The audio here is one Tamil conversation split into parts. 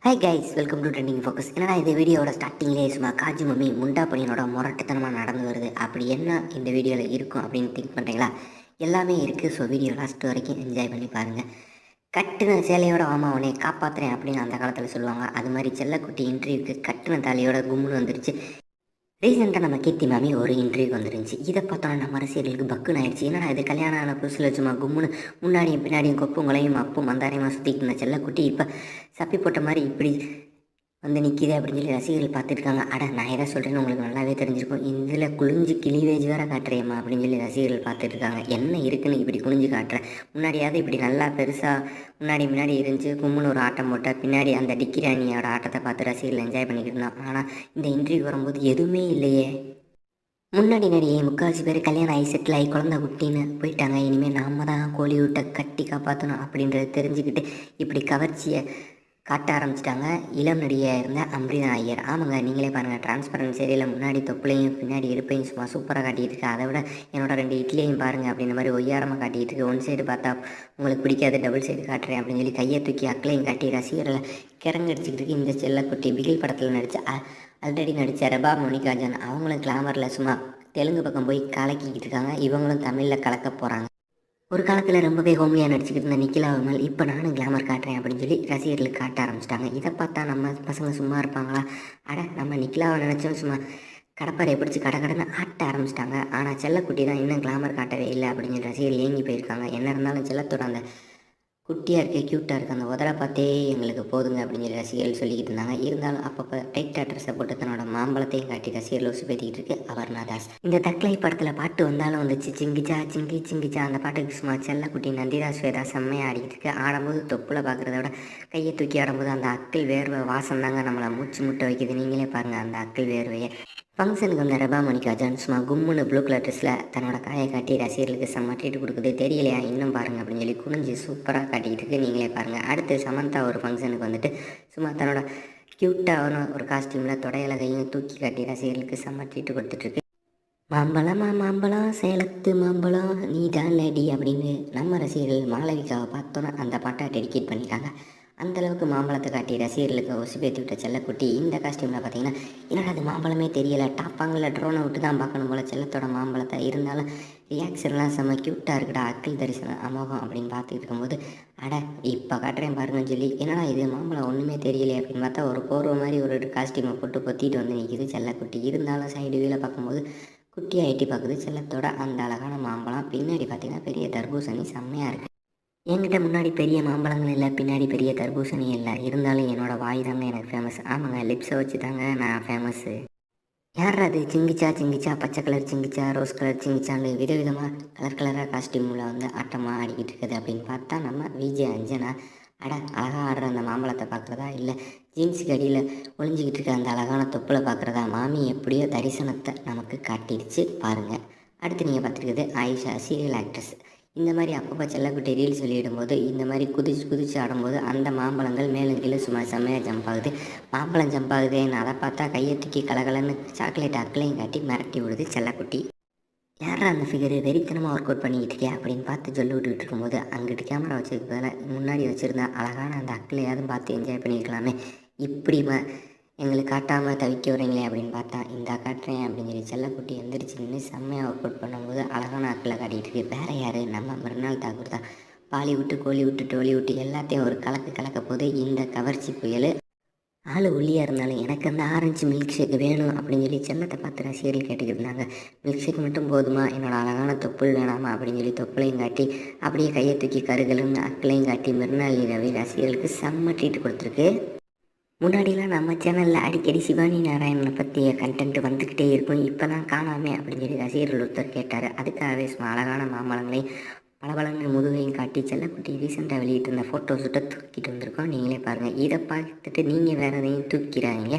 Hi guys, welcome to trending focus. என்னடா இந்த வீடியோவோட ஸ்டார்டிங்லேயே சும்மா காஜி மம்மி முண்டா பையனோட முரட்டுத்தனமாக நடந்து வருது, அப்படி என்ன இந்த வீடியோவில் இருக்கும் அப்படின்னு திங்க் பண்ணுறீங்களா? எல்லாமே இருக்குது. ஸோ வீடியோ லாஸ்ட் வரைக்கும் என்ஜாய் பண்ணி பாருங்கள். கட்டுன சேலையோட ஆமா உன்னை காப்பாற்றுறேன் அப்படின்னு அந்த காலத்தில் சொல்லுவாங்க. அது மாதிரி செல்லக்குட்டி இன்டர்வியூக்கு கட்டுன தாலியோட கும்முன்னு வந்துருச்சு. ரீசெண்டாக நம்ம கீர்த்தி மாமி ஒரு இன்டர்வியூ வந்துருந்துச்சு. இதை பார்த்தோன்னா நம்ம அரசியலுக்கு பக்குன்னு ஆயிடுச்சு. என்னடா இது கல்யாணம் ஆன புதுசில் சும்மா கும்முன்னு முன்னாடியும் பின்னாடியும் கொப்புங்களையும் அப்பும் மந்தாரையுமா சுற்றிட்டு இருந்த செல்லக்குட்டி இப்போ சப்பி போட்ட மாதிரி இப்படி வந்து நிற்கிது அப்படின்னு சொல்லி ரசிகர்கள் பார்த்துருக்காங்க. நான் எதை சொல்கிறேன்னு உங்களுக்கு நல்லாவே தெரிஞ்சிருக்கும். இதில் குளிஞ்சு கிளிவேஜ் வேறு காட்டுறேம்மா அப்படின்னு சொல்லி ரசிகர்கள் பார்த்துட்ருக்காங்க. என்ன இருக்குன்னு இப்படி குனிஞ்சு காட்டுறேன், முன்னாடியாவது இப்படி நல்லா பெருசாக முன்னாடி இருந்துச்சு கும்முன்னு ஒரு ஆட்டம் போட்டால் பின்னாடி அந்த டிக்கிராணியோட ஆட்டத்தை பார்த்து ரசிகர்கள் என்ஜாய் பண்ணிக்கிட்டு இருந்தோம். ஆனால் இந்த இன்டர்வியூ வரும்போது எதுவுமே இல்லையே. முன்னாடி நடிகை முக்கால்வாசி பேர் கல்யாணம் ஆகி செட்டில் ஆகி குழந்தை குட்டின்னு போயிட்டாங்க. இனிமேல் நாம் தான் கோலிவுட்டை கட்டி காப்பாற்றணும் அப்படின்றத தெரிஞ்சுக்கிட்டு இப்படி கவர்ச்சியை காட்ட ஆரம்பிச்சிட்டாங்க. இளம் நடிகையாக இருந்த அம்ரிதா ஐயர். ஆமாங்க, நீங்களே பாருங்கள், டிரான்ஸ்பரன்ட் சரியில் முன்னாடி தொப்புளையும் பின்னாடி இருப்பையும் சும்மா சூப்பராக காட்டிகிட்டு இருக்கு. அதை விட என்னோட 2 இட்லியையும் பாருங்கள் அப்படின்ற மாதிரி ஒய்யாரமாக காட்டிகிட்டு இருக்கு. ஒன் சைடு பார்த்தா உங்களுக்கு பிடிக்காது, டபுள் சைடு காட்டுறேன் அப்படின்னு சொல்லி கையை தூக்கி அக்களையும் காட்டி ரசிகர்களை கிறங்கடிச்சிக்கிட்டு இருக்கு. இந்த செல்லக்குட்டி பிகில் படத்தில் ஆல்ரெடி நடித்த ரெபா மோனிகாஜன் அவங்களும் கிளாமரில் சும்மா தெலுங்கு பக்கம் போய் கலக்கிக்கிட்டு இருக்காங்க. இவங்களும் தமிழில் கலக்க போகிறாங்க. ஒரு காலத்தில் ரொம்பவே ஹோமியாக நடிச்சுக்கிட்டு இருந்த நிக்கிலா விமல் இப்போ நானும் கிளாமர் காட்டுறேன் அப்படின்னு சொல்லி ரசிகர்களுக்கு காட்ட ஆரம்பிச்சிட்டாங்க. இதை பார்த்தா நம்ம பசங்க சும்மா இருப்பாங்களா? நம்ம நிக்கிலாவை நினச்சோம் சும்மா கடப்பாறையை பிடிச்சி கடன்னு ஆட்ட ஆரம்பிச்சிட்டாங்க. ஆனால் செல்லக்குட்டி தான் இன்னும் கிளாமர் காட்டவே இல்லை அப்படின்னு சொல்லி ரசிகர்கள் ஏங்கி போயிருக்காங்க. என்ன இருந்தாலும் செல்லத்தோட அந்த குட்டியாக இருக்குது, க்யூட்டாக இருக்குது, அந்த உதரை பார்த்தே எங்களுக்கு போதுங்க அப்படின்னு சொல்லி ரசிகர்கள் சொல்லிக்கிட்டு இருந்தாங்க. இருந்தாலும் அப்பப்போ டைட்டாக ட்ரெஸ்ஸை போட்டு தன்னோட மாம்பழத்தையும் காட்டி ரசிகர்கள் உசு பேத்திக்கிட்டு இருக்கு அபர்ணா தாஸ். இந்த தக்லை படத்தில் பாட்டு வந்தாலும் வந்துச்சு, சிங்கிச்சா சிங்கிச்சா அந்த பாட்டுக்கு சும்மா செல்லக்குட்டி நந்திதா ஸ்வேதா செம்மையாக ஆடிக்கிட்டு இருக்கு. ஆடும்போது தொப்புல பார்க்குறத விட கையை தூக்கி ஆடும்போது அந்த அக்கிள் வேர்வை வாசம் தாங்க நம்மளை மூச்சு முட்டை வைக்கிது. நீங்களே பாருங்கள் அந்த அக்கிள் வேர்வையை. ஃபங்க்ஷனுக்கு வந்த ரெபா மோனிகாஜன் சும்மா கும்முன்னு ப்ளூ கலர் ட்ரெஸ்ஸில் தன்னோட காயை காட்டி ரசிகர்களுக்கு செம்ம ட்ரீட் கொடுக்குது. தெரியலையா இன்னும் பாருங்கள் அப்படின்னு சொல்லி குனிஞ்சு சூப்பராக காட்டிக்கிட்டு இருக்கு. நீங்களே பாருங்கள். அடுத்து சமந்தா ஒரு ஃபங்க்ஷனுக்கு வந்துட்டு சும்மா தன்னோட க்யூட்டான ஒரு காஸ்டியூமில் தொடையில கையும் தூக்கி காட்டி ரசிகர்களுக்கு செம்ம ட்ரீட் கொடுத்துட்ருக்கு. மாம்பழம் சேலத்து மாம்பழம் நீ தான் லேடி அப்படின்னு நம்ம ரசிகர்கள் மாளவிகாவை பார்த்தோன்னா அந்த பாட்டை டெடிகேட் பண்ணிட்டாங்க. அந்தளவுக்கு மாம்பழத்தை காட்டி ரசிகர்களுக்கு ஒசுபேற்றி விட்ட செல்லக்குட்டி இந்த காஸ்டியூமில் பார்த்தீங்கன்னா என்னடா அது மாம்பழமே தெரியலை, டாப்பாங்கில் ட்ரோனை விட்டு தான் பார்க்கணும் போல் செல்லத்தோட மாம்பழத்தை. இருந்தாலும் ரியாக்ஷன்லாம் செம்ம க்யூட்டாக இருக்குடா, அக்கில் தரிசனம் அமோகம் அப்படின்னு பார்த்துட்டு இருக்கும்போது இப்போ காட்டுறேன் பாருங்கன்னு சொல்லி என்னடா இது மாம்பழம் ஒன்றுமே தெரியலையே அப்படின்னு பார்த்தா ஒரு போர்வை மாதிரி ஒரு காஸ்டியூமை போட்டு பொத்திட்டு வந்து நிற்கிது செல்லக்குட்டி. இருந்தாலும் சைடு வியூவில் பார்க்கும்போது குட்டியாக எட்டி பார்க்குது செல்லத்தோட அந்த அழகான மாம்பழம். பின்னாடி பார்த்திங்கன்னா பெரிய தர்பூசணி செம்மையாக இருக்குது. என்கிட்ட முன்னாடி பெரிய மாம்பழங்கள் இல்லை, பின்னாடி பெரிய தர்பூசணி இல்லை. இருந்தாலும் என்னோடய வாய் தாங்க எனக்கு ஃபேமஸ். ஆமாங்க, லிப்ஸை வச்சு தாங்க நான் ஃபேமஸ்ஸு. யார் அது சிங்கிச்சா பச்சை கலர் சிங்கிச்சா ரோஸ் கலர் சிங்கிச்சான்னு விதவிதமாக கலராக காஸ்டியூமில் வந்து ஆட்டமாக ஆடிக்கிட்டு இருக்குது அப்படின்னு பார்த்தா நம்ம விஜய் அஞ்சனா. அழகாக ஆடுற அந்த மாம்பழத்தை பார்க்குறதா, இல்லை ஜீன்ஸுக்கு அடியில் ஒளிஞ்சிக்கிட்டு இருக்க அந்த அழகான தொப்புளை பார்க்குறதா? மாமி எப்படியோ தரிசனத்தை நமக்கு காட்டிடுச்சு பாருங்கள். அடுத்து நீங்கள் பார்த்துருக்குது ஆயிஷா, சீரியல் ஆக்ட்ரஸ். இந்த மாதிரி அப்பப்போ செல்லக்குட்டி ரீல்ஸ் வெளியிடும்போது இந்த மாதிரி குதிச்சு ஆடும்போது அந்த மாம்பழங்கள் மேலும் கீழே சும்மா செம்மையாக ஜம்ப் ஆகுது. மாம்பழம் ஜம்ப் ஆகுதுன்னு அதை பார்த்தா கையை தூக்கி கலகலன்னு சாக்லேட் அக்களையும் காட்டி மிரட்டி விடுது செல்லக்குட்டி. யாரா அந்த ஃபிகரு வெறித்தனமாக ஒர்க் அவுட் பண்ணிக்கிட்டு இருக்கே அப்படின்னு பார்த்து சொல்லி விட்டுக்கிட்டு இருக்கும்போது அங்கிட்டு கேமரா வச்சுருக்கதால முன்னாடி வச்சுருந்தா அழகான அந்த அக்களையாவது பார்த்து என்ஜாய் பண்ணியிருக்கலாமே. இப்படி எங்களுக்கு காட்டாமல் தவிக்க வரீங்களே அப்படின்னு பார்த்தா இந்த காட்டுறேன் அப்படின்னு சொல்லி செல்லக்குட்டி எந்திரிச்சு நின்று செம்மையாக ஒர்க் அவுட் பண்ணும்போது அழகான அக்களை காட்டிகிட்டு இருக்கு. வேறு யார்? நம்ம மிருனால் தாக்கூர் தான். பாலிவுட்டு கோலிவுட்டு டோலிவுட்டு எல்லாத்தையும் ஒரு கலக்க போது இந்த கவர்ச்சி புயல். ஆள் ஒல்லியாக இருந்தாலும் எனக்கு அந்த ஆரஞ்சு மில்க் ஷேக் வேணும் அப்படின்னு சொல்லி செல்லத்தை பார்த்து ரசிகர்கள் கேட்டுக்கிட்டு இருந்தாங்க. மில்க் ஷேக் மட்டும் போதுமா, என்னோடய அழகான தொப்புள் வேணாமா அப்படின்னு சொல்லி தொப்புளையும் காட்டி அப்படியே கையை தூக்கி கருகலுன்னு அக்களையும் காட்டி மிருனாளி ரவி ரசிகர்களுக்கு செம்ம ட்ரீட் கொடுத்துருக்கு. முன்னாடிலாம் நம்ம சேனலில் அடிக்கடி சிவானி நாராயணனை பற்றிய கண்டென்ட் வந்துக்கிட்டே இருக்கும், இப்போ தான் காணாமே அப்படின்னு சொல்லி ரசிகர்கள் ஒருத்தர் கேட்டார். அதுக்காகவே சும்மா அழகான மாம்பழங்களையும் பளபளன்னு முதுகையும் காட்டி செல்லக்குட்டி ரீசெண்டாக வெளியிட்டு இருந்த ஃபோட்டோஸிட்ட தூக்கிட்டு வந்திருக்கோம். நீங்களே பாருங்கள். இதை பார்த்துட்டு நீங்கள் வேறு எதையும் தூக்கிறாங்க.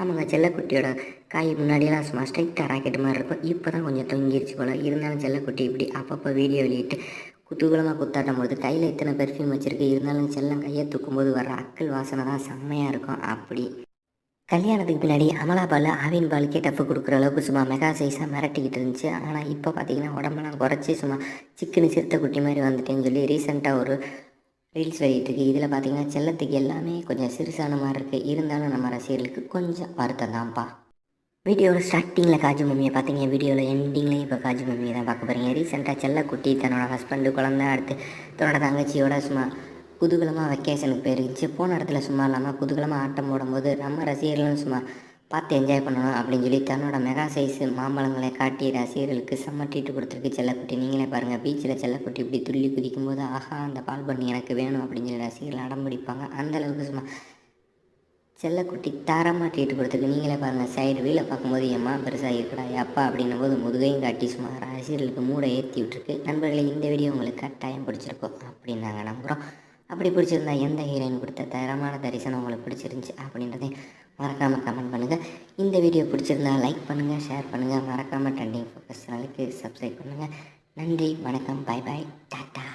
ஆமாங்க, செல்லக்குட்டியோட காய் முன்னாடியெல்லாம் சும்மா ஸ்ட்ரைட்டாக ராக்கெட்டு மாதிரி இருக்கும், இப்போ தான் கொஞ்சம் தொங்கிருச்சு போல். இருந்தாலும் செல்லக்குட்டி இப்படி அப்பப்போ வீடியோ வெளியிட்டு குதூகலமாக குத்தாட்டும் போது கையில் இத்தனை பெர்ஃப்யூம் வச்சுருக்கு. இருந்தாலும் செல்லம் கையை தூக்கும்போது வர்ற அக்கல் வாசனை தான் செம்மையாக இருக்கும். அப்படி கல்யாணத்துக்கு பின்னாடி அமலாபால் ஆவின் பாலுக்கே டஃப்பு கொடுக்குற அளவுக்கு சும்மா மெகா சைஸாக மிரட்டிக்கிட்டு இருந்துச்சு. ஆனால் இப்போ பார்த்திங்கன்னா உடம்பெல்லாம் குறைச்சி சும்மா சிக்கனு சிறுத்தை குட்டி மாதிரி வந்துட்டேன்னு சொல்லி ரீசெண்டாக ஒரு ரீல்ஸ் வெளியிட்டிருக்கு. இதில் பார்த்தீங்கன்னா செல்லத்துக்கு எல்லாமே கொஞ்சம் சிறுசான மாதிரி இருக்குது. இருந்தாலும் நம்ம ரசிகர்களுக்கு கொஞ்சம் வருத்தம் தான்ப்பா. வீடியோவில் ஸ்டார்டிங்கில் காஜு மம்மியை பார்த்தீங்க, வீடியோவில் எண்டிங்லேயும் இப்போ காஜு மம்மியை தான் பார்க்க போகிறீங்க. ரீசெண்டாக செல்லக்குட்டி தன்னோட ஹஸ்பண்டு, குழந்தை, அடுத்து தன்னோட தங்கச்சியோட சும்மா குதூகலமாக வெக்கேஷனுக்கு போயிருந்துச்சு. போன இடத்துல சும்மா இல்லாமல் குதூகலமாக ஆட்டம் போடும்போது நம்ம ரசிகர்களும் சும்மா பார்த்து என்ஜாய் பண்ணணும் அப்படின்னு சொல்லி தன்னோட மெகா சைஸு மாம்பழங்களை காட்டி ரசிகர்களுக்கு செம்ம ட்ரீட்டு கொடுத்துருக்கு செல்லக்குட்டி. நீங்களே பாருங்கள், பீச்சில் செல்லக்குட்டி இப்படி துள்ளி குதிக்கும்போது ஆஹா அந்த பால் பண்ணி எனக்கு வேணும் அப்படின்னு சொல்லி ரசிகர்கள் அடம் பிடிப்பாங்க. அந்தளவுக்கு சும்மா செல்லக்குட்டி தரமாக ட்ரீட் கொடுத்துருக்கு. நீங்களே பாருங்கள், சைடு வீலை பார்க்கும்போது ஏம்மா பெருசாக இருக்கடா அப்பா அப்படின்னும் போது முதுகையும் காட்டி சும்மா ரசிகர்களுக்கு மூடை ஏற்றி விட்டுருக்கு. நண்பர்களே, இந்த வீடியோ உங்களுக்கு கட்டாயம் பிடிச்சிருக்கோம் அப்படின்னு நாங்கள் நம்புகிறோம். அப்படி பிடிச்சிருந்தா எந்த ஹீரோயின் கொடுத்த தரமான தரிசனம் உங்களுக்கு பிடிச்சிருந்துச்சி அப்படின்றதையும் மறக்காமல் கமெண்ட் பண்ணுங்கள். இந்த வீடியோ பிடிச்சிருந்தா லைக் பண்ணுங்கள், ஷேர் பண்ணுங்கள், மறக்காமல் ட்ரெண்டிங் ஃபோக்கஸ் சேனலுக்கு சப்ஸ்கிரைப் பண்ணுங்கள். நன்றி, வணக்கம், பாய் பாய், டாட்டா.